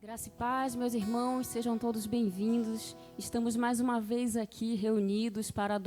Graça e paz, meus irmãos, sejam todos bem-vindos. Estamos mais uma vez aqui reunidos para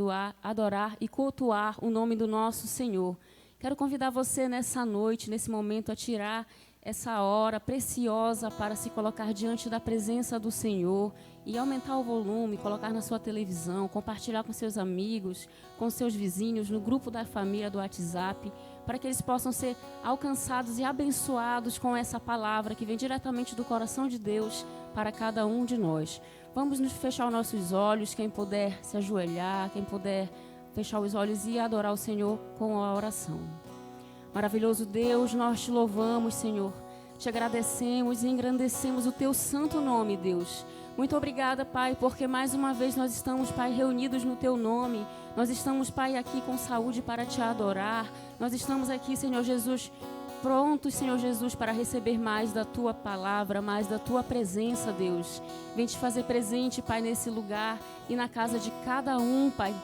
adorar e cultuar o nome do nosso Senhor. Quero convidar você nessa noite, nesse momento, a tirar essa hora preciosa para se colocar diante da presença do Senhor e aumentar o volume, colocar na sua televisão, compartilhar com seus amigos, com seus vizinhos, no grupo da família do WhatsApp, para que eles possam ser alcançados e abençoados com essa palavra que vem diretamente do coração de Deus para cada um de nós. Vamos nos fechar os nossos olhos, quem puder se ajoelhar, quem puder fechar os olhos e adorar o Senhor com a oração. Maravilhoso Deus, nós te louvamos, Senhor. Te agradecemos e engrandecemos o teu santo nome, Deus. Muito obrigada, Pai, porque mais uma vez nós estamos, Pai, reunidos no teu nome. Nós estamos, Pai, aqui com saúde para te adorar. Nós estamos aqui, Senhor Jesus, prontos, Senhor Jesus, para receber mais da tua palavra, mais da tua presença, Deus. Vem te fazer presente, Pai, nesse lugar e na casa de cada um, Pai.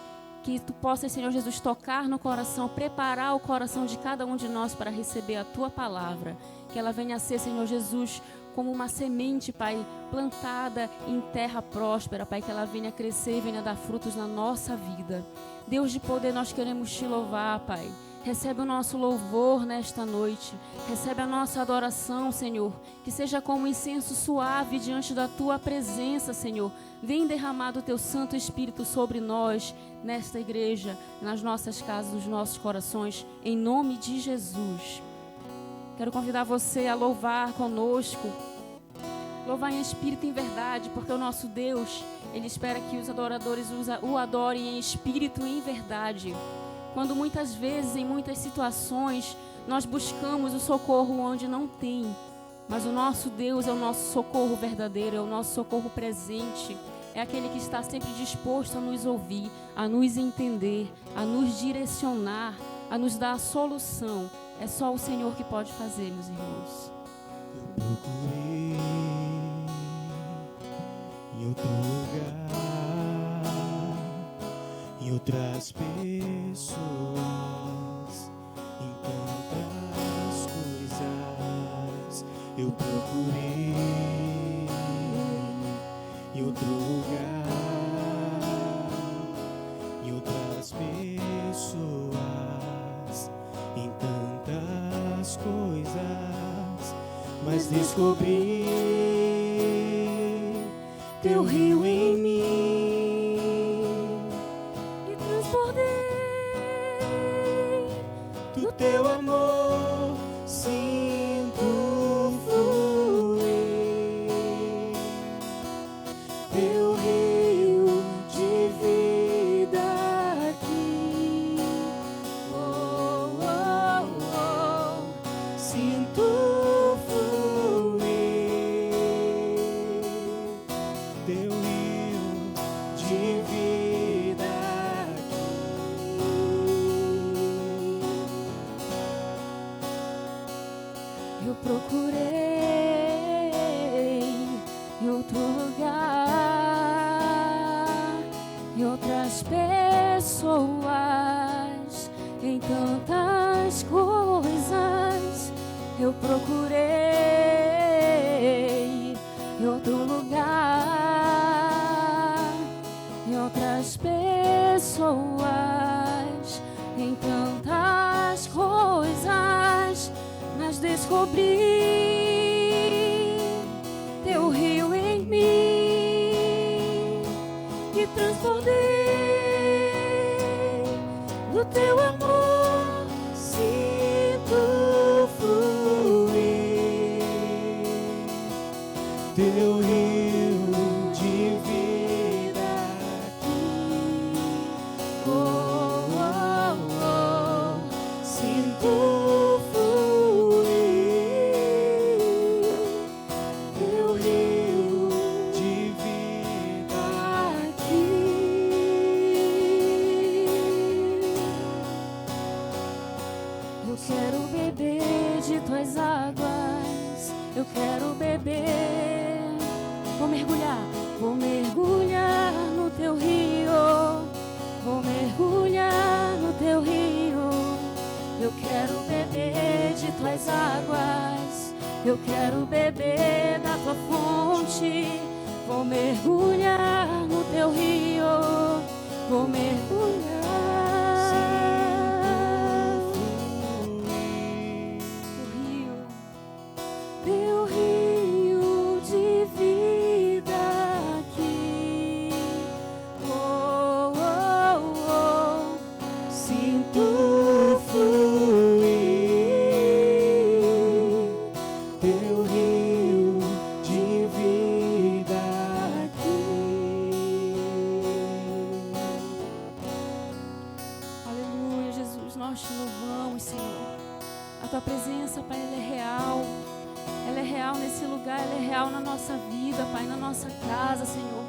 Que tu possas, Senhor Jesus, tocar no coração, preparar o coração de cada um de nós para receber a tua palavra. Que ela venha a ser, Senhor Jesus, como uma semente, Pai, plantada em terra próspera, Pai, que ela venha crescer e venha dar frutos na nossa vida. Deus de poder, nós queremos te louvar, Pai. Recebe o nosso louvor nesta noite. Recebe a nossa adoração, Senhor. Que seja como incenso suave diante da tua presença, Senhor. Vem derramar o teu Santo Espírito sobre nós, nesta igreja, nas nossas casas, nos nossos corações, em nome de Jesus. Quero convidar você a louvar conosco. Louvar em espírito e em verdade, porque o nosso Deus, Ele espera que os adoradores o adorem em espírito e em verdade. Quando muitas vezes, em muitas situações, nós buscamos o socorro onde não tem. Mas o nosso Deus é o nosso socorro verdadeiro, é o nosso socorro presente. É aquele que está sempre disposto a nos ouvir, a nos entender, a nos direcionar, a nos dar a solução. É só o Senhor que pode fazer, meus irmãos. Eu procurei em outro lugar, em outras pessoas, em tantas coisas. Eu procurei em outro lugar, em outras pessoas, em tantas coisas, mas descobri teu rio em mim E transbordei do teu amor, sinto fluir teu rio de vida aqui. Oh, oh, oh. Sinto fluir teu rio de vida aqui. Eu procurei em outro lugar, em outras pessoas, em tantas coisas. Eu procurei em outro lugar, em outras pessoas, em tantas coisas, mas descobri teu rio em mim e transbordei do teu amor, Sinto fluir teu rio de vida aqui. Oh, oh, oh. Sinto fluir teu rio de vida aqui. Eu quero beber de tuas águas, eu quero beber. Vou mergulhar no teu rio, vou mergulhar no teu rio. Eu quero beber de tuas águas, Eu quero beber da tua fonte, vou mergulhar no teu rio, vou mergulhar. Teu rio de vida aqui. Oh, oh, oh. Sinto fluir teu rio de vida aqui. Aleluia, Jesus, nós te louvamos, Senhor. A tua presença, Pai, ela é real. Ela é real nesse lugar, ela é real na nossa vida, Pai, na nossa casa, Senhor.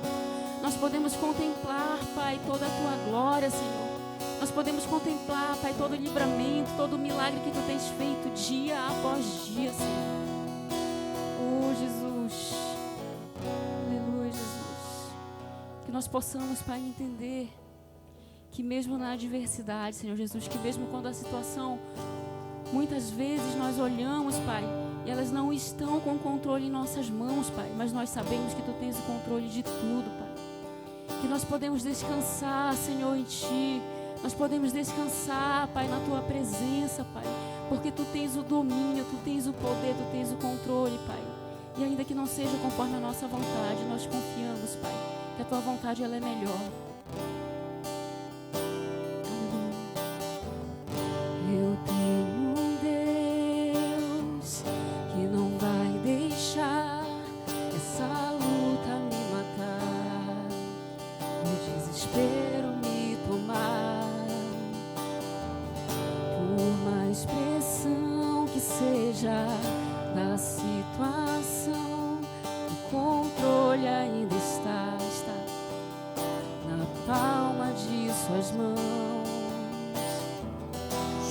Nós podemos contemplar, Pai, toda a tua glória, Senhor. Nós podemos contemplar, Pai, todo o livramento, todo o milagre que tu tens feito dia após dia, Senhor. Oh, Jesus. Aleluia, Jesus. Que nós possamos, Pai, entender que mesmo na adversidade, Senhor Jesus, que mesmo quando a situação, muitas vezes nós olhamos, Pai, e elas não estão com controle em nossas mãos, Pai, mas nós sabemos que tu tens o controle de tudo, Pai. Que nós podemos descansar, Senhor, em ti. Nós podemos descansar, Pai, na tua presença, Pai, porque tu tens o domínio, tu tens o poder, tu tens o controle, Pai. E ainda que não seja conforme a nossa vontade, nós confiamos, Pai, que a tua vontade ela é melhor. Eu tenho um Deus que não vai deixar essa luta me matar, o desespero me tomar. Por mais pressão que seja da situação, o controle ainda está na palma de suas mãos.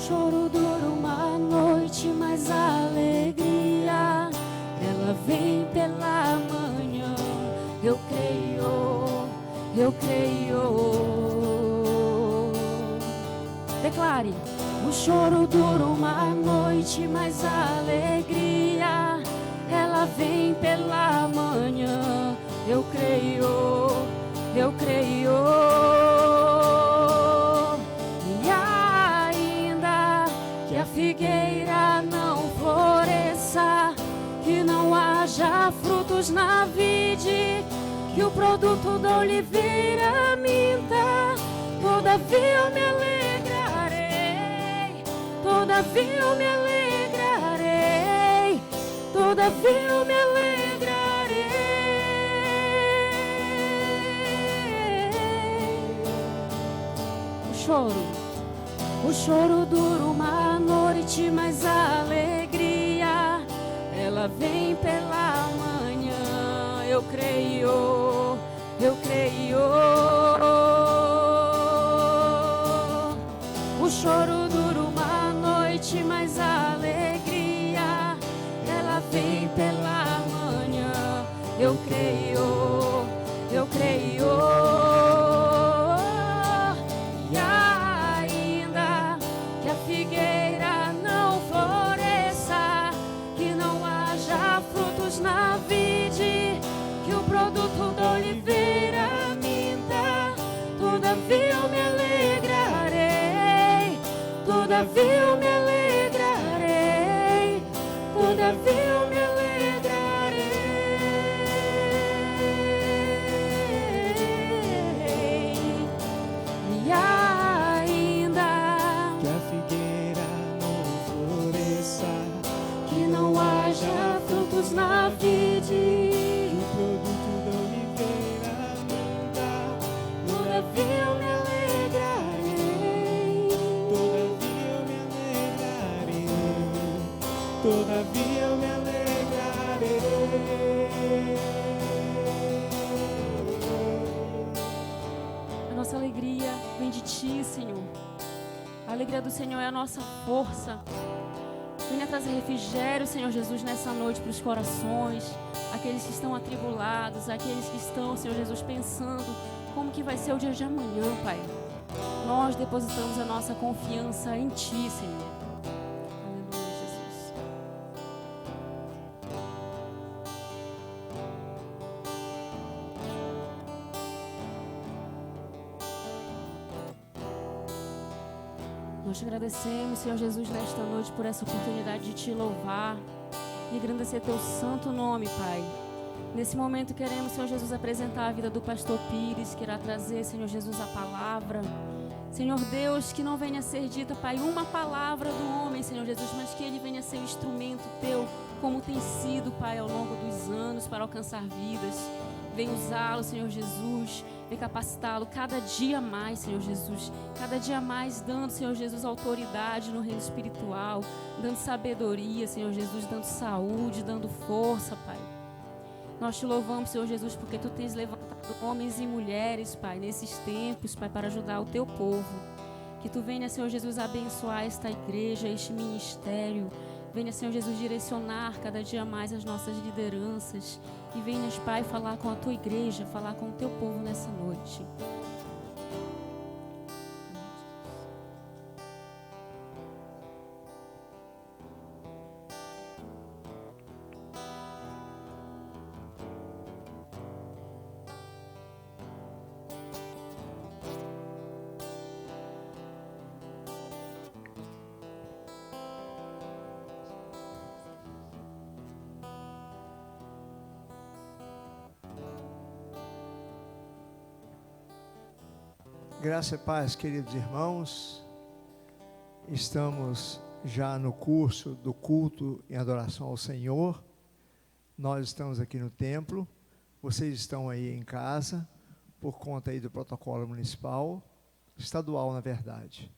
Choro dura uma noite, mas a alegria ela vem pela manhã. Eu creio. Declare. O choro dura uma noite, mas a alegria ela vem pela manhã. Eu creio. E ainda que a figueira não floresça, que não haja frutos na vide, que o produto da oliveira minta, todavia eu me alegrarei, todavia eu me alegrarei, todavia eu me alegrarei. O choro dura uma noite, mas a alegria ela vem pela manhã. Eu creio. O choro dura uma noite, mas a alegria ela vem pela manhã. Eu creio. E ainda que a figueira não floresça, que não haja frutos na vide, que o produto da oliveira minta, todavia eu me alegrarei, todavia eu me alegrarei, todavia eu me alegrarei. E ainda Que a figueira não floresça, que não haja frutos na vide, o produto da oliveira minta, todavia eu me alegrarei, todavia eu me alegrarei, todavia eu me alegrarei. A nossa alegria vem de ti, Senhor. A alegria do Senhor é a nossa força. Venha trazer refrigério, Senhor Jesus, nessa noite para os corações, aqueles que estão atribulados, aqueles que estão, Senhor Jesus, pensando como que vai ser o dia de amanhã, Pai. Nós depositamos a nossa confiança em ti, Senhor. Aleluia, Jesus. Nós te agradecemos, Senhor Jesus, nesta noite por essa oportunidade de te louvar e engrandecer teu santo nome, Pai. Nesse momento queremos, Senhor Jesus, apresentar a vida do pastor Pires, que irá trazer, Senhor Jesus, a palavra. Senhor Deus, que não venha ser dita, Pai, uma palavra do homem, Senhor Jesus, mas que ele venha ser um instrumento teu, como tem sido, Pai, ao longo dos anos, para alcançar vidas. Vem usá-lo, Senhor Jesus, vem capacitá-lo cada dia mais, Senhor Jesus, cada dia mais dando, Senhor Jesus, autoridade no reino espiritual, dando sabedoria, Senhor Jesus, dando saúde, dando força, Pai. Nós te louvamos, Senhor Jesus, porque Tu tens levantado homens e mulheres, Pai, nesses tempos, Pai, para ajudar o Teu povo. Que Tu venha, Senhor Jesus, abençoar esta igreja, este ministério. Venha, Senhor Jesus, direcionar cada dia mais as nossas lideranças. E venhas, Pai, falar com a Tua igreja, falar com o Teu povo nessa noite. Graça e paz, queridos irmãos. Estamos já no curso do culto em adoração ao Senhor. Nós estamos aqui no templo, vocês estão aí em casa, por conta aí do protocolo municipal, estadual na verdade.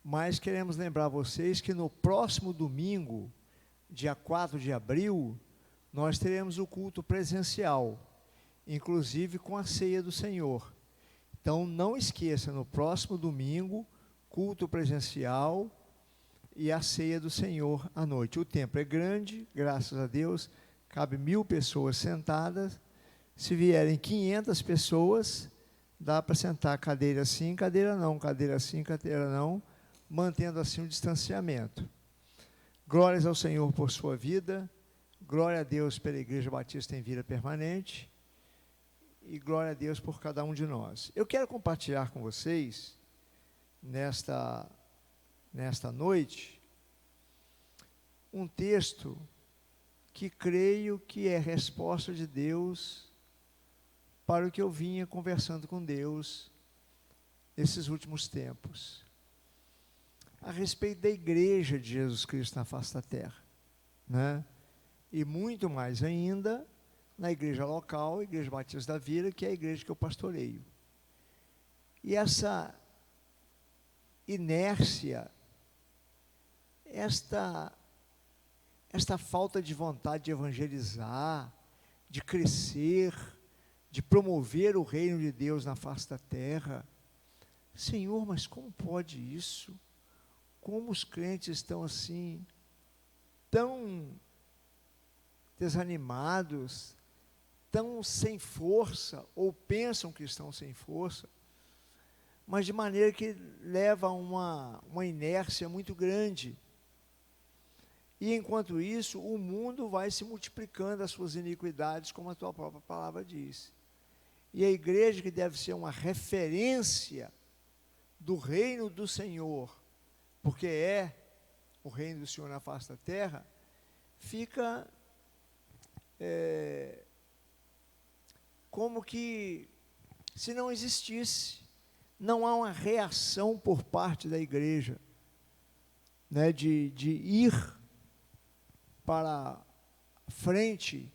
Mas queremos lembrar vocês que no próximo domingo, dia 4 de abril, nós teremos o culto presencial, inclusive com a ceia do Senhor. Então, não esqueça, no próximo domingo, culto presencial e a ceia do Senhor à noite. O templo é grande, graças a Deus, cabe 1.000 pessoas sentadas. Se vierem 500 pessoas, dá para sentar cadeira sim, cadeira não, cadeira sim, cadeira não, mantendo assim o distanciamento. Glórias ao Senhor por sua vida, glória a Deus pela Igreja Batista em Vida Permanente, e glória a Deus por cada um de nós. Eu quero compartilhar com vocês, nesta noite, um texto que creio que é resposta de Deus para o que eu vinha conversando com Deus nesses últimos tempos, a respeito da igreja de Jesus Cristo na face da terra, né? E muito mais ainda, na igreja local, a Igreja Batista da Vila, que é a igreja que eu pastoreio. E essa inércia, esta falta de vontade de evangelizar, de crescer, de promover o reino de Deus na face da terra. Senhor, mas como pode isso? Como os crentes estão assim, tão desanimados, tão sem força, ou pensam que estão sem força, mas de maneira que leva a uma inércia muito grande. E enquanto isso, o mundo vai se multiplicando as suas iniquidades, como a tua própria palavra diz. E a igreja, que deve ser uma referência do reino do Senhor, porque é o reino do Senhor na face da terra, fica como que se não existisse. Não há uma reação por parte da igreja, né, de ir para frente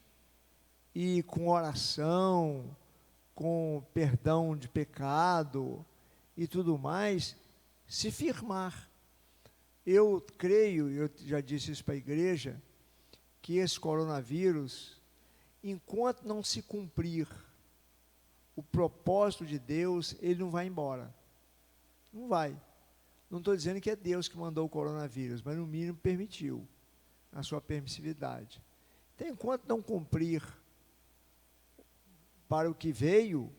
e com oração, com perdão de pecado e tudo mais, se firmar. Eu creio, eu já disse isso para a igreja, que esse coronavírus, enquanto não se cumprir o propósito de Deus, ele não vai embora. Não vai. Não estou dizendo que é Deus que mandou o coronavírus, mas no mínimo permitiu, a sua permissividade. Então, enquanto não cumprir para o que veio,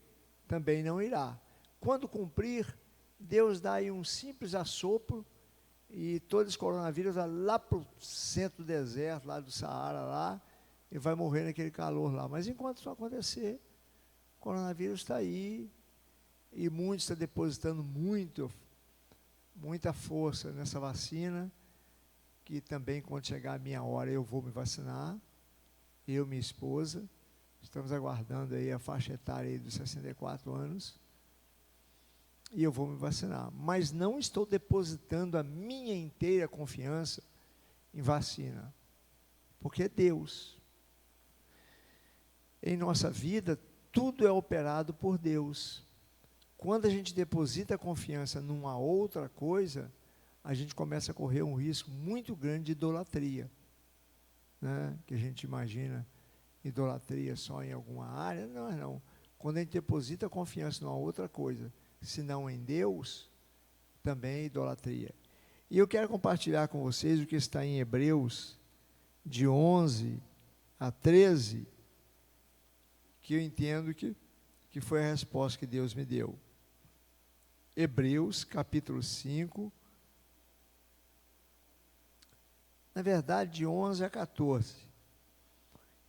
também não irá. Quando cumprir, Deus dá aí um simples assopro, e todo esse coronavírus vai lá para o centro do deserto, lá do Saara, lá, e vai morrer naquele calor lá. Mas enquanto isso acontecer, o coronavírus está aí, e muitos estão depositando muita força nessa vacina, que também quando chegar a minha hora eu vou me vacinar, eu e minha esposa, estamos aguardando aí a faixa etária aí dos 64 anos, e eu vou me vacinar, mas não estou depositando a minha inteira confiança em vacina, porque é Deus. Em nossa vida, tudo é operado por Deus. Quando a gente deposita a confiança numa outra coisa, a gente começa a correr um risco muito grande de idolatria, né? Que a gente imagina idolatria só em alguma área, não. Quando a gente deposita a confiança numa outra coisa, se não em Deus, também é idolatria. E eu quero compartilhar com vocês o que está em Hebreus, de 11 a 13, que eu entendo que foi a resposta que Deus me deu. Hebreus, capítulo 5, na verdade, de 11 a 14,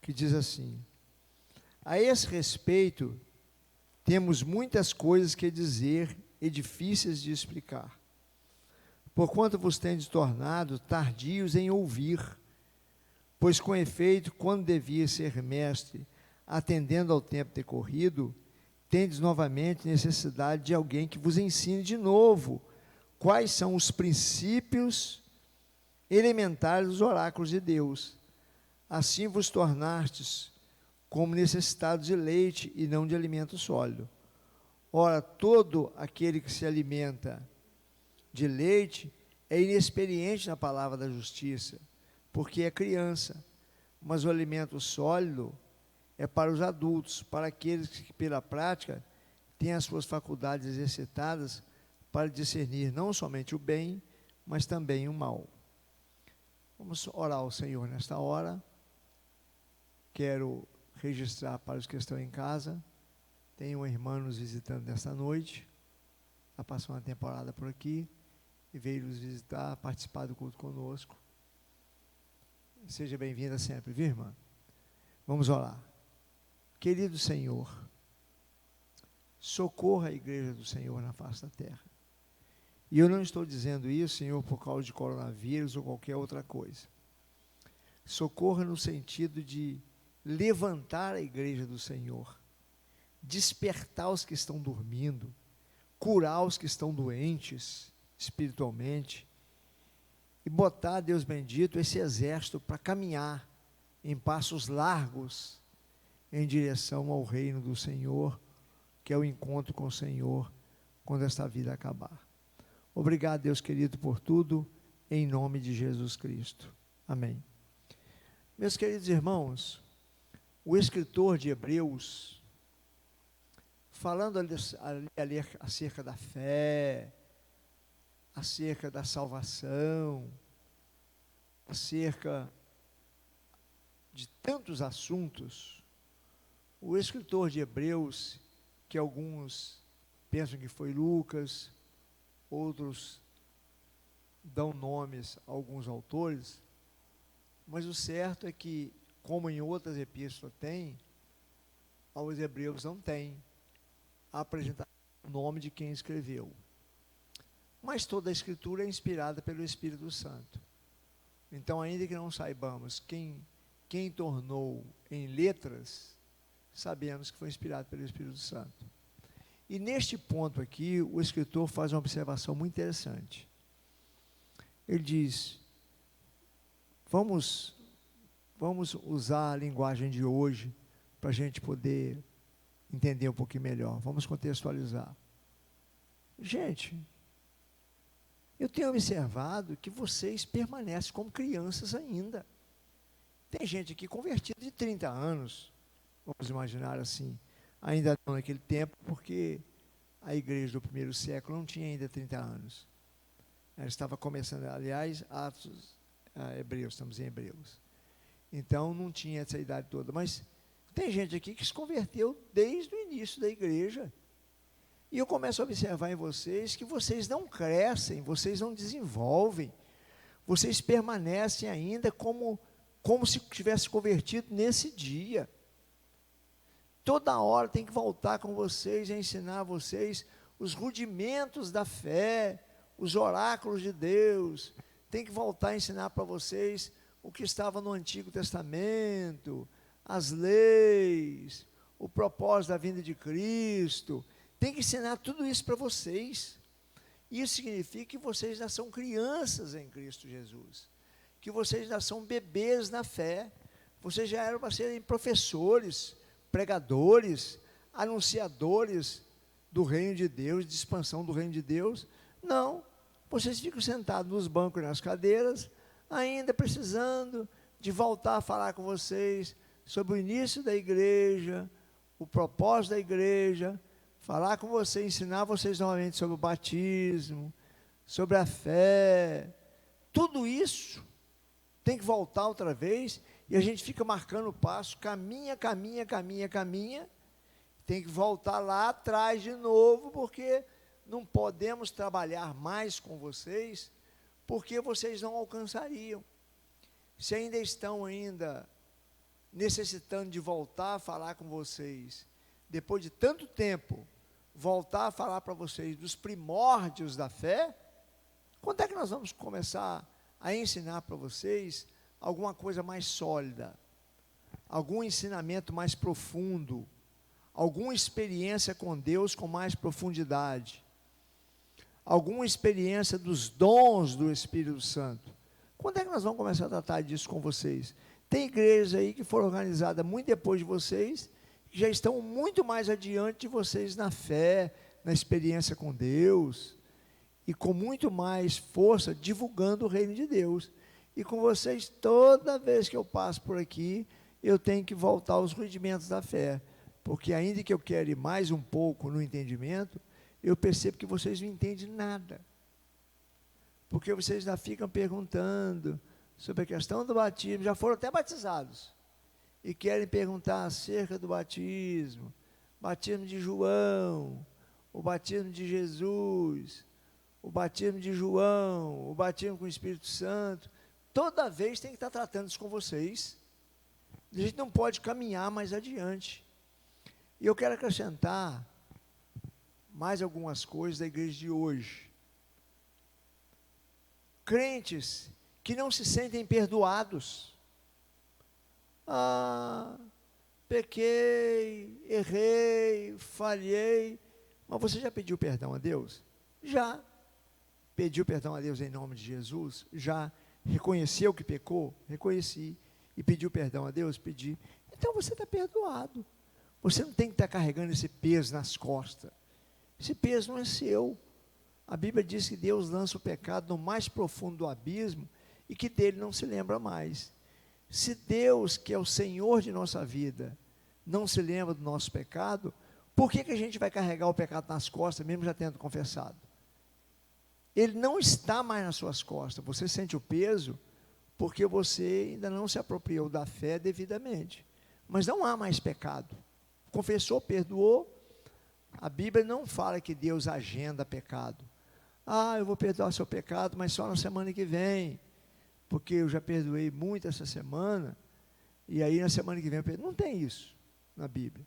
que diz assim: a esse respeito, temos muitas coisas que dizer e difíceis de explicar, porquanto vos tendes tornado tardios em ouvir, pois com efeito, quando devia ser mestre, atendendo ao tempo decorrido, tendes novamente necessidade de alguém que vos ensine de novo quais são os princípios elementares dos oráculos de Deus. Assim vos tornastes como necessitados de leite e não de alimento sólido. Ora, todo aquele que se alimenta de leite é inexperiente na palavra da justiça, porque é criança, mas o alimento sólido é para os adultos, para aqueles que pela prática têm as suas faculdades exercitadas para discernir não somente o bem, mas também o mal. Vamos orar ao Senhor nesta hora. Quero registrar para os que estão em casa, tem uma irmã nos visitando nesta noite, está passando uma temporada por aqui, e veio nos visitar, participar do culto conosco. Seja bem-vinda sempre, viu, irmã? Vamos orar. Querido Senhor, socorra a igreja do Senhor na face da terra. E eu não estou dizendo isso, Senhor, por causa de coronavírus ou qualquer outra coisa. Socorra no sentido de levantar a igreja do Senhor, despertar os que estão dormindo, curar os que estão doentes espiritualmente, e botar, Deus bendito, esse exército para caminhar em passos largos em direção ao reino do Senhor, que é o encontro com o Senhor quando esta vida acabar. Obrigado, Deus querido, por tudo, em nome de Jesus Cristo. Amém. Meus queridos irmãos, o escritor de Hebreus, falando ali acerca da fé, acerca da salvação, acerca de tantos assuntos, o escritor de Hebreus, que alguns pensam que foi Lucas, outros dão nomes a alguns autores, mas o certo é que, como em outras epístolas tem, aos Hebreus não tem a apresentação do nome de quem escreveu. Mas toda a escritura é inspirada pelo Espírito Santo. Então, ainda que não saibamos quem tornou em letras, sabemos que foi inspirado pelo Espírito Santo. E neste ponto aqui, o escritor faz uma observação muito interessante. Ele diz, vamos usar a linguagem de hoje para a gente poder entender um pouquinho melhor. Vamos contextualizar. Gente, eu tenho observado que vocês permanecem como crianças ainda. Tem gente aqui convertida de 30 anos, vamos imaginar assim, ainda não naquele tempo, porque a igreja do primeiro século não tinha ainda 30 anos. Ela estava começando, aliás, Hebreus, estamos em Hebreus. Então, não tinha essa idade toda. Mas tem gente aqui que se converteu desde o início da igreja. E eu começo a observar em vocês que vocês não crescem, vocês não desenvolvem, vocês permanecem ainda como se tivesse convertido nesse dia. Toda hora tem que voltar com vocês, a ensinar a vocês os rudimentos da fé, os oráculos de Deus, tem que voltar a ensinar para vocês o que estava no Antigo Testamento, as leis, o propósito da vinda de Cristo. Tem que ensinar tudo isso para vocês. Isso significa que vocês já são crianças em Cristo Jesus, que vocês já são bebês na fé, vocês já eram para serem professores, pregadores, anunciadores do reino de Deus, de expansão do reino de Deus. Não, vocês ficam sentados nos bancos e nas cadeiras, ainda precisando de voltar a falar com vocês sobre o início da igreja, o propósito da igreja, falar com vocês, ensinar vocês novamente sobre o batismo, sobre a fé. Tudo isso tem que voltar outra vez, e a gente fica marcando o passo, caminha, tem que voltar lá atrás de novo, porque não podemos trabalhar mais com vocês, porque vocês não alcançariam. Se ainda estão necessitando de voltar a falar com vocês, depois de tanto tempo, voltar a falar para vocês dos primórdios da fé, quando é que nós vamos começar a ensinar para vocês alguma coisa mais sólida, algum ensinamento mais profundo, alguma experiência com Deus com mais profundidade, alguma experiência dos dons do Espírito Santo? Quando é que nós vamos começar a tratar disso com vocês? Tem igrejas aí que foram organizadas muito depois de vocês, que já estão muito mais adiante de vocês na fé, na experiência com Deus, e com muito mais força divulgando o reino de Deus. E com vocês, toda vez que eu passo por aqui, eu tenho que voltar aos rudimentos da fé, porque ainda que eu queira ir mais um pouco no entendimento, eu percebo que vocês não entendem nada, porque vocês já ficam perguntando sobre a questão do batismo, já foram até batizados, e querem perguntar acerca do batismo de João, o batismo de Jesus, o batismo de João, o batismo com o Espírito Santo. Toda vez tem que estar tratando isso com vocês. A gente não pode caminhar mais adiante. E eu quero acrescentar mais algumas coisas da igreja de hoje. Crentes que não se sentem perdoados. Pequei, errei, falhei. Mas você já pediu perdão a Deus? Já. Pediu perdão a Deus em nome de Jesus? Já. Reconheceu que pecou? Reconheci. E pediu perdão a Deus? Pedi. Então você está perdoado. Você não tem que estar carregando esse peso nas costas. Esse peso não é seu. A Bíblia diz que Deus lança o pecado no mais profundo do abismo e que dele não se lembra mais. Se Deus, que é o Senhor de nossa vida, não se lembra do nosso pecado, por que a gente vai carregar o pecado nas costas, mesmo já tendo confessado? Ele não está mais nas suas costas. Você sente o peso porque você ainda não se apropriou da fé devidamente. Mas não há mais pecado. Confessou, perdoou. A Bíblia não fala que Deus agenda pecado. Eu vou perdoar seu pecado, mas só na semana que vem, porque eu já perdoei muito essa semana, e aí na semana que vem eu perdoo. Não tem isso na Bíblia.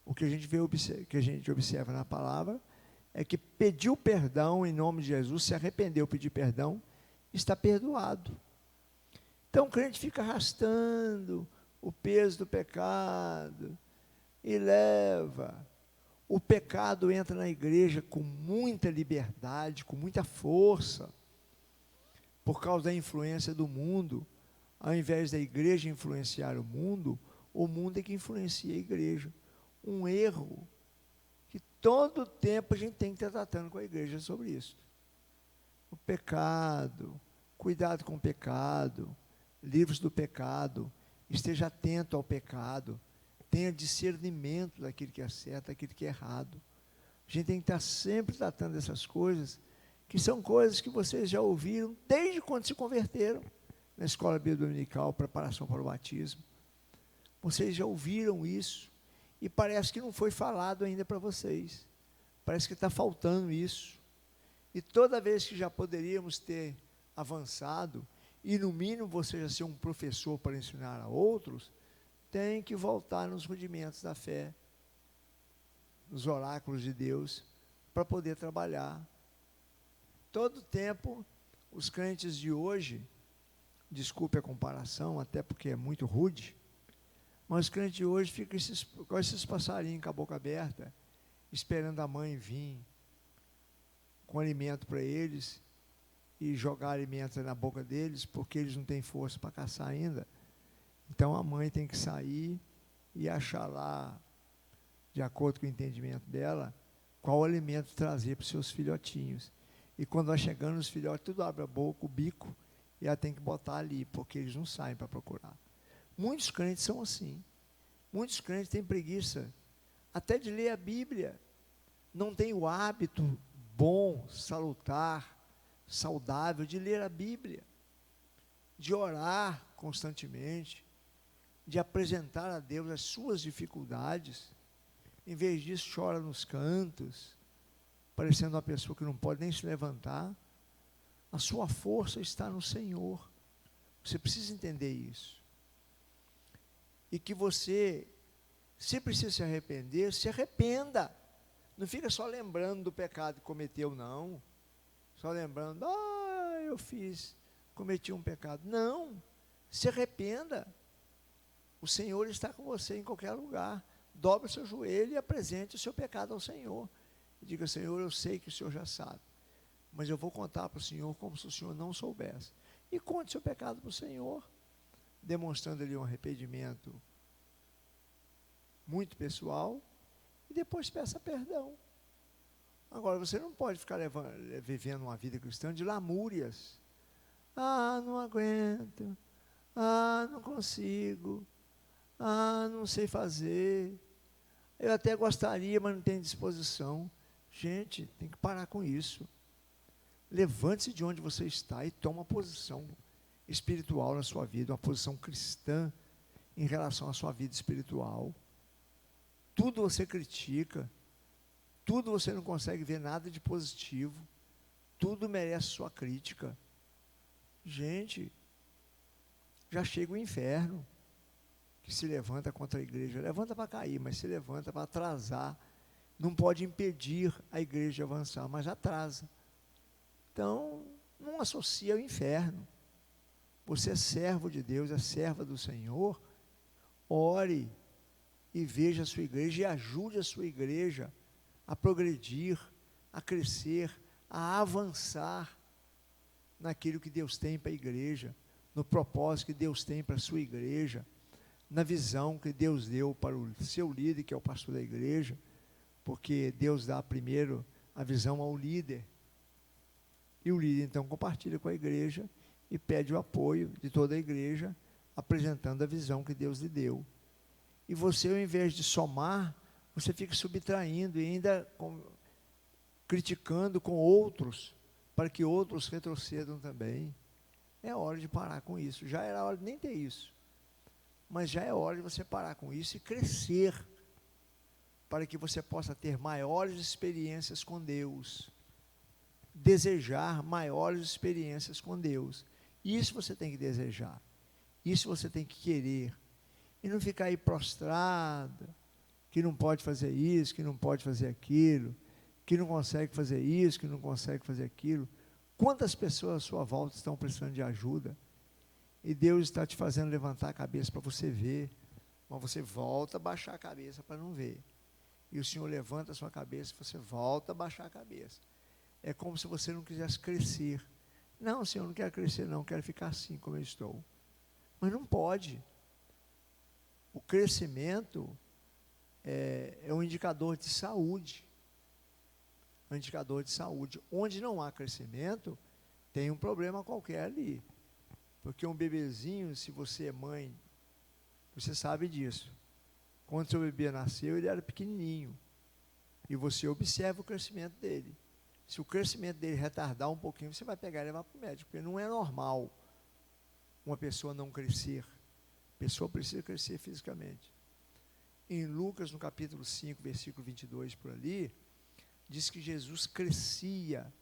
O que a gente observa na palavra é que pediu perdão em nome de Jesus, se arrependeu, pedir perdão, está perdoado. Então o crente fica arrastando o peso do pecado e leva. O pecado entra na igreja com muita liberdade, com muita força, por causa da influência do mundo. Ao invés da igreja influenciar o mundo é que influencia a igreja. Um erro que todo tempo a gente tem que estar tratando com a igreja sobre isso. O pecado, cuidado com o pecado, livre-se do pecado, esteja atento ao pecado, tenha discernimento daquilo que é certo, daquilo que é errado. A gente tem que estar sempre tratando dessas coisas, que são coisas que vocês já ouviram desde quando se converteram, na escola bíblica dominical, preparação para o batismo. Vocês já ouviram isso, e parece que não foi falado ainda para vocês. Parece que está faltando isso. E toda vez que já poderíamos ter avançado, e no mínimo você já ser um professor para ensinar a outros, tem que voltar nos rudimentos da fé, nos oráculos de Deus, para poder trabalhar. todo tempo, os crentes de hoje, desculpe a comparação, até porque é muito rude, mas os crentes de hoje ficam com esses passarinhos com a boca aberta, esperando a mãe vir com alimento para eles e jogar alimento na boca deles, porque eles não têm força para caçar ainda. Então a mãe tem que sair e achar lá, de acordo com o entendimento dela, qual alimento trazer para os seus filhotinhos. E quando vai chegando os filhotes, tudo abre a boca, o bico, e ela tem que botar ali, porque eles não saem para procurar. Muitos crentes são assim. Muitos crentes têm preguiça até de ler a Bíblia. Não tem o hábito bom, salutar, saudável de ler a Bíblia, de orar constantemente, de apresentar a Deus as suas dificuldades. Em vez disso, chora nos cantos, parecendo uma pessoa que não pode nem se levantar. A sua força está no Senhor. Você precisa entender isso. E que você, se precisa se arrepender, se arrependa. Não fica só lembrando do pecado que cometeu, não. Só lembrando, eu cometi um pecado. Não, se arrependa. O Senhor está com você em qualquer lugar. Dobre o seu joelho e apresente o seu pecado ao Senhor. E diga, Senhor, eu sei que o Senhor já sabe, mas eu vou contar para o Senhor como se o Senhor não soubesse. E conte seu pecado para o Senhor, demonstrando-lhe um arrependimento muito pessoal, e depois peça perdão. Agora, você não pode ficar vivendo uma vida cristã de lamúrias. Não aguento. Não consigo. Não sei fazer. Eu até gostaria, mas não tenho disposição. Gente, tem que parar com isso. Levante-se de onde você está e toma uma posição espiritual na sua vida, uma posição cristã em relação à sua vida espiritual. Tudo você critica, tudo você não consegue ver nada de positivo, tudo merece sua crítica. Gente, já chega o inferno, que se levanta contra a igreja, levanta para cair, mas se levanta para atrasar, não pode impedir a igreja de avançar, mas atrasa. Então, não associa ao inferno. Você é servo de Deus, é serva do Senhor. Ore e veja a sua igreja e ajude a sua igreja a progredir, a crescer, a avançar naquilo que Deus tem para a igreja, no propósito que Deus tem para a sua igreja, na visão que Deus deu para o seu líder, que é o pastor da igreja, porque Deus dá primeiro a visão ao líder. E o líder, então, compartilha com a igreja e pede o apoio de toda a igreja, apresentando a visão que Deus lhe deu. E você, ao invés de somar, você fica subtraindo e ainda criticando com outros, para que outros retrocedam também. É hora de parar com isso. Já era hora de nem ter isso. Mas já é hora de você parar com isso e crescer, para que você possa ter maiores experiências com Deus. Desejar maiores experiências com Deus. Isso você tem que desejar. Isso você tem que querer. E não ficar aí prostrado, que não pode fazer isso, que não pode fazer aquilo, que não consegue fazer isso, que não consegue fazer aquilo. Quantas pessoas à sua volta estão precisando de ajuda? E Deus está te fazendo levantar a cabeça para você ver, mas você volta a baixar a cabeça para não ver. E o Senhor levanta a sua cabeça e você volta a baixar a cabeça. É como se você não quisesse crescer. Não, Senhor, eu não quero crescer não, eu quero ficar assim como eu estou. Mas não pode. O crescimento é um indicador de saúde. Um indicador de saúde. Onde não há crescimento, tem um problema qualquer ali. Porque um bebezinho, se você é mãe, você sabe disso. Quando seu bebê nasceu, ele era pequenininho. E você observa o crescimento dele. Se o crescimento dele retardar um pouquinho, você vai pegar e levar para o médico. Porque não é normal uma pessoa não crescer. A pessoa precisa crescer fisicamente. Em Lucas, no capítulo 5, versículo 22, por ali, diz que Jesus crescia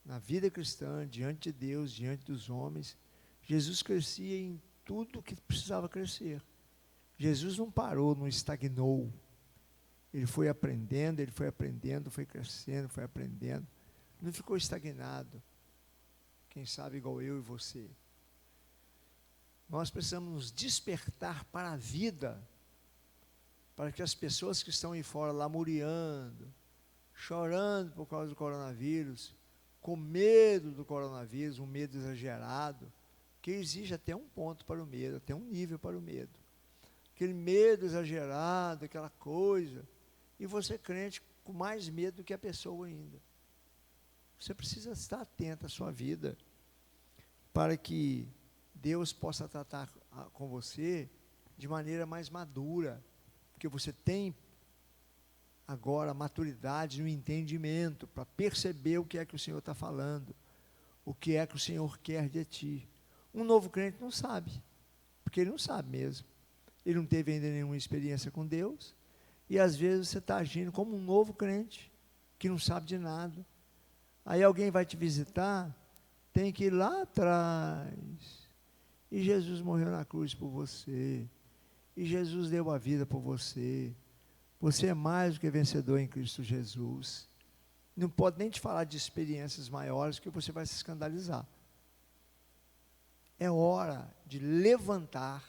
na vida cristã, diante de Deus, diante dos homens. Jesus crescia em tudo que precisava crescer. Jesus não parou, não estagnou. Ele foi aprendendo, foi crescendo, foi aprendendo, não ficou estagnado, quem sabe igual eu e você. Nós precisamos nos despertar para a vida, para que as pessoas que estão aí fora lamuriando, chorando por causa do coronavírus, com medo do coronavírus, um medo exagerado, que exige até um ponto para o medo, até um nível para o medo. Aquele medo exagerado, aquela coisa, e você crente com mais medo do que a pessoa ainda. Você precisa estar atento à sua vida, para que Deus possa tratar com você de maneira mais madura, porque você tem agora maturidade no entendimento, para perceber o que é que o Senhor está falando, o que é que o Senhor quer de ti. Um novo crente não sabe, porque ele não sabe mesmo. Ele não teve ainda nenhuma experiência com Deus, e às vezes você está agindo como um novo crente, que não sabe de nada. Aí alguém vai te visitar, tem que ir lá atrás, e Jesus morreu na cruz por você, e Jesus deu a vida por você. Você é mais do que vencedor em Cristo Jesus. Não pode nem te falar de experiências maiores, que você vai se escandalizar. É hora de levantar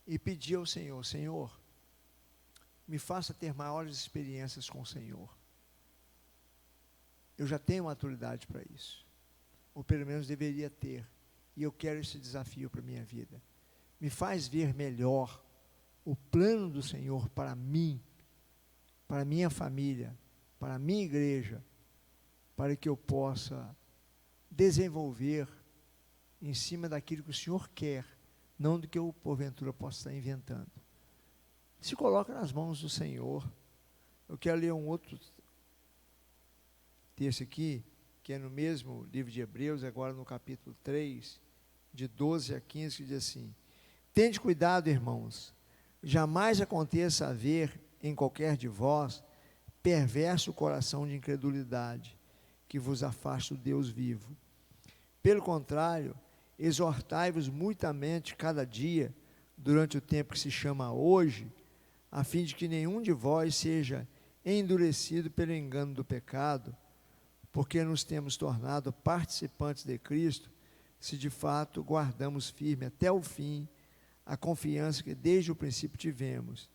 e pedir ao Senhor: Senhor, me faça ter maiores experiências com o Senhor. Eu já tenho maturidade para isso, ou pelo menos deveria ter, e eu quero esse desafio para a minha vida. Me faz ver melhor o plano do Senhor para mim, para a minha família, para a minha igreja, para que eu possa desenvolver em cima daquilo que o Senhor quer, não do que eu, porventura, possa estar inventando. Se coloca nas mãos do Senhor. Eu quero ler um outro texto aqui, que é no mesmo livro de Hebreus, agora no capítulo 3, de 12 a 15, que diz assim: tende cuidado, irmãos, jamais aconteça haver em qualquer de vós perverso coração de incredulidade, que vos afaste do Deus vivo. Pelo contrário, exortai-vos muitamente cada dia, durante o tempo que se chama hoje, a fim de que nenhum de vós seja endurecido pelo engano do pecado, porque nos temos tornado participantes de Cristo, se de fato guardamos firme até o fim a confiança que desde o princípio tivemos.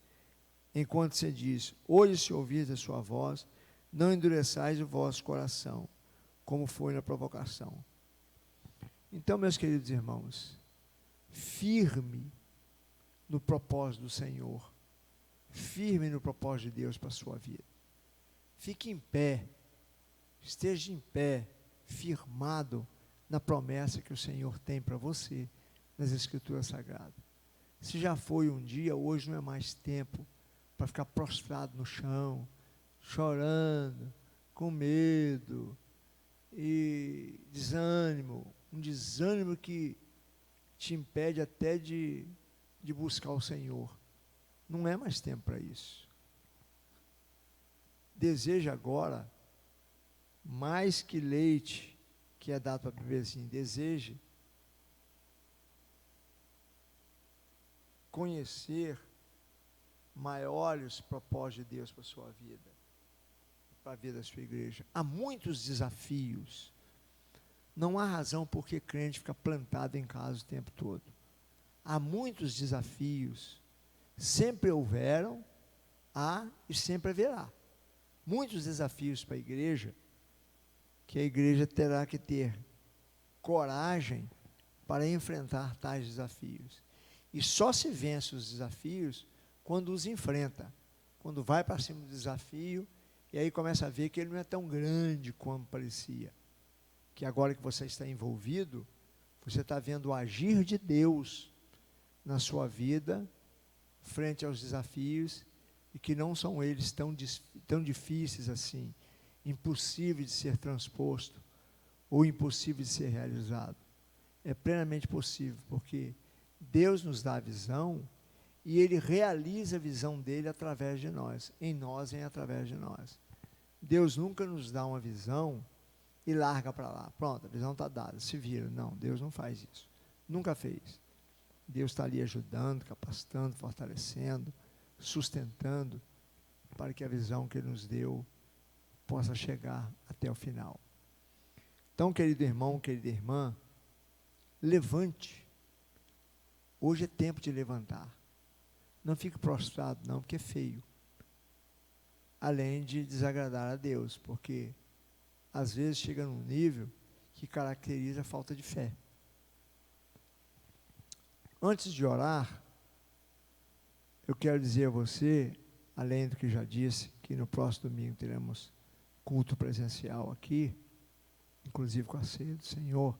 Enquanto se diz: hoje se ouvis a sua voz, não endureçais o vosso coração, como foi na provocação. Então, meus queridos irmãos, firme no propósito do Senhor, firme no propósito de Deus para a sua vida. Fique em pé, esteja em pé, firmado na promessa que o Senhor tem para você nas Escrituras Sagradas. Se já foi um dia, hoje não é mais tempo para ficar prostrado no chão, chorando, com medo e desânimo, um desânimo que te impede até de buscar o Senhor. Não é mais tempo para isso. Deseja agora, mais que leite que é dado para bebezinho, deseje conhecer maiores propósitos de Deus para a sua vida, para a vida da sua igreja. Há muitos desafios. Não há razão por que crente fica plantado em casa o tempo todo. Há muitos desafios. Sempre houveram, há e sempre haverá. Muitos desafios para a igreja, que a igreja terá que ter coragem para enfrentar tais desafios. E só se vence os desafios quando os enfrenta. Quando vai para cima do desafio, e aí começa a ver que ele não é tão grande como parecia. Que agora que você está envolvido, você está vendo o agir de Deus na sua vida, frente aos desafios, e que não são eles tão difíceis assim, impossíveis de ser transposto, ou impossíveis de ser realizado. É plenamente possível, porque Deus nos dá a visão, e Ele realiza a visão dEle através de nós, em nós e através de nós. Deus nunca nos dá uma visão e larga para lá. Pronto, a visão está dada, se vira. Não, Deus não faz isso. Nunca fez. Deus está ali ajudando, capacitando, fortalecendo, sustentando, para que a visão que Ele nos deu possa chegar até o final. Então, querido irmão, querida irmã, levante. Hoje é tempo de levantar. Não fique prostrado, não, porque é feio. Além de desagradar a Deus, porque às vezes chega num nível que caracteriza a falta de fé. Antes de orar, eu quero dizer a você, além do que já disse, que no próximo domingo teremos culto presencial aqui, inclusive com a ceia do Senhor.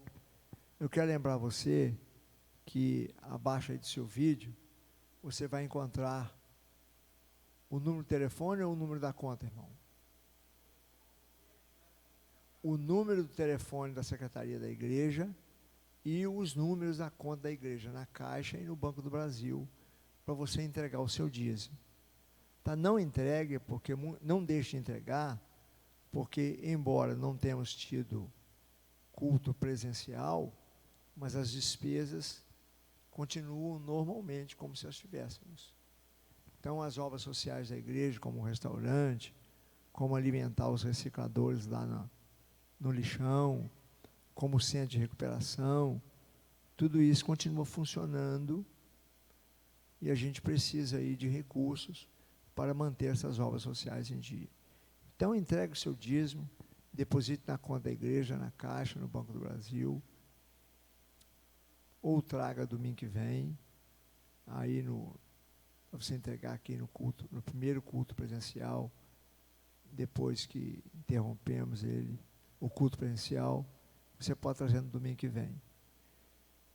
Eu quero lembrar você que abaixo aí do seu vídeo, você vai encontrar o número do telefone ou o número da conta, irmão? O número do telefone da Secretaria da Igreja e os números da conta da igreja, na Caixa e no Banco do Brasil, para você entregar o seu dízimo. Tá? Não entregue, porque não deixe de entregar, porque embora não temos tido culto presencial, mas as despesas continuam normalmente como se as tivéssemos. Então, as obras sociais da igreja, como o restaurante, como alimentar os recicladores lá no lixão, como centro de recuperação, tudo isso continua funcionando e a gente precisa aí de recursos para manter essas obras sociais em dia. Então, entregue o seu dízimo, deposite na conta da igreja, na Caixa, no Banco do Brasil, ou traga domingo que vem, aí para você entregar aqui no culto, no primeiro culto presencial, depois que interrompemos o culto presencial, você pode trazer no domingo que vem.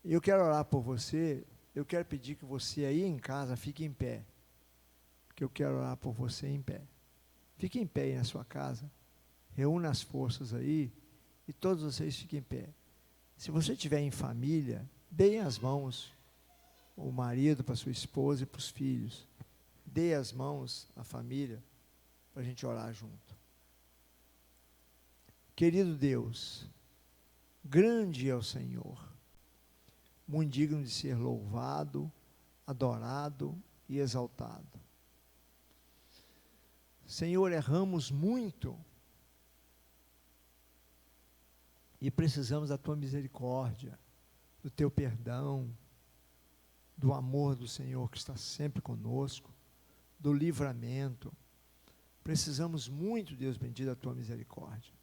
Eu quero orar por você, eu quero pedir que você aí em casa fique em pé, porque eu quero orar por você em pé. Fique em pé aí na sua casa, reúna as forças aí, e todos vocês fiquem em pé. Se você estiver em família, deem as mãos, o marido para sua esposa e para os filhos. Dê as mãos à família, para a gente orar junto. Querido Deus, grande é o Senhor, muito digno de ser louvado, adorado e exaltado. Senhor, erramos muito e precisamos da Tua misericórdia, do Teu perdão, do amor do Senhor que está sempre conosco, do livramento. Precisamos muito, Deus bendito, da Tua misericórdia.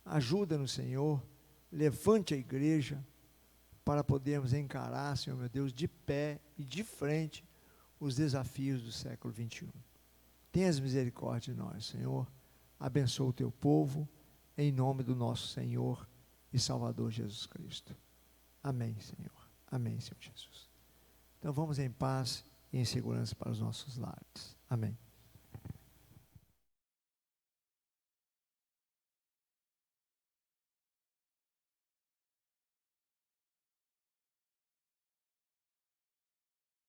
Ajuda-nos, Senhor, levante a igreja para podermos encarar, Senhor meu Deus, de pé e de frente os desafios do século 21. Tenhas misericórdia de nós, Senhor. Abençoa o Teu povo, em nome do nosso Senhor e Salvador Jesus Cristo. Amém, Senhor. Amém, Senhor Jesus. Então vamos em paz e em segurança para os nossos lares. Amém.